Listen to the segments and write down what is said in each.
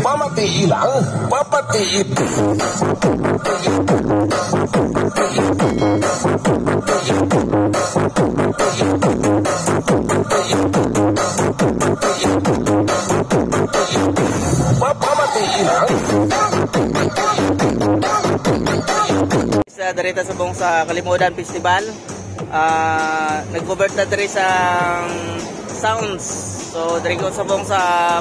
Pamatiin lang, papatiin. Pamatiin lang. Sa darita subong sa Kalimudan Festival, nag-cover na diri sa sounds. So diri ko subong sa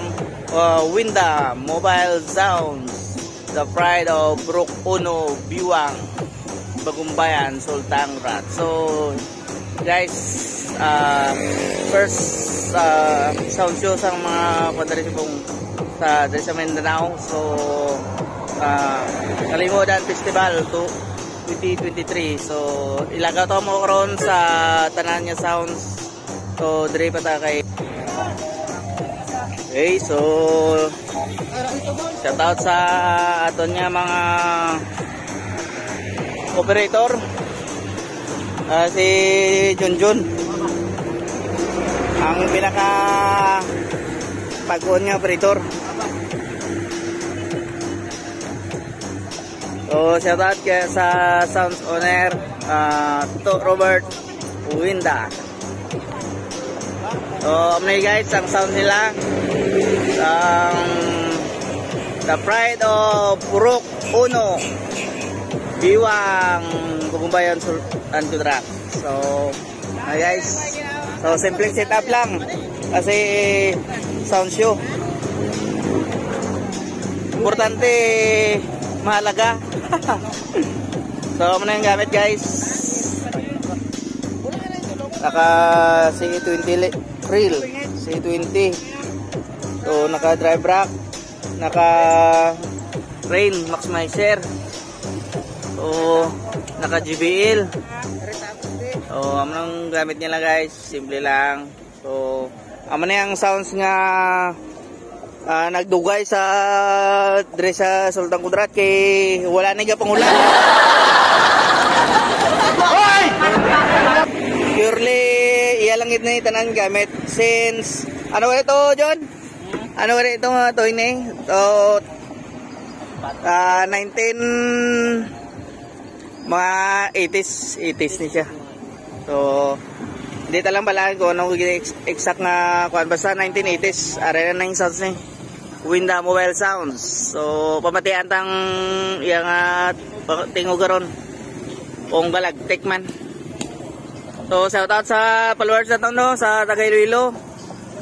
Winda Mobile Sounds, the pride of Brook Uno, Biwang, Bagumbayan, Sultan Rat. So guys, first sound show sa mga padari subong sa diri sa Mindanao. So Kalimudan Festival 2023. So ilagaw to mo karon sa tanan niya sounds. So dire pa ta kay okay, so shout out sa aton niya mga operator, si Junjun ang pinaka pag-on niya operator. So shout out kaya sa sounds owner, to Robert Winda. So amnay guys, ang sound nila the pride of Brook Uno, Biwang, Bagumbayan, Sultan Kudarat. So guys, so simple setup lang kasi sound show importante, mahalaga. So ano yung gamit guys, naka C20 reel, C20. So naka drive rack, naka rain maximizer, so naka JBL. So ano gamit nila guys, simple lang. So ano na yung sounds nga nagdugay sa dress sa Sultan Kudarat kay wala na pangulan. Purely iyalangit na tanan gamit since ano ba ito John? Ano ba ito to ini? So 19 mga 80s ni siya. So hindi talang balahan ko anong exact nga kuan, basta 1980s are na yung sounds ni Winda Mobile Sounds. So pamatian tang yang tingog karon ong galagtik man. So shout out sa followers na no sa taga Iloilo.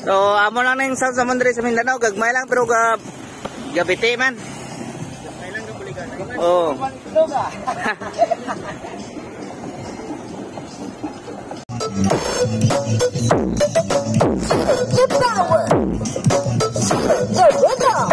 So amo lang na yung sounds sa Mondre sa Mindanao, gagmay lang pero gabiti man. Gagmay lang gabuligan. Oh. The power, the rhythm.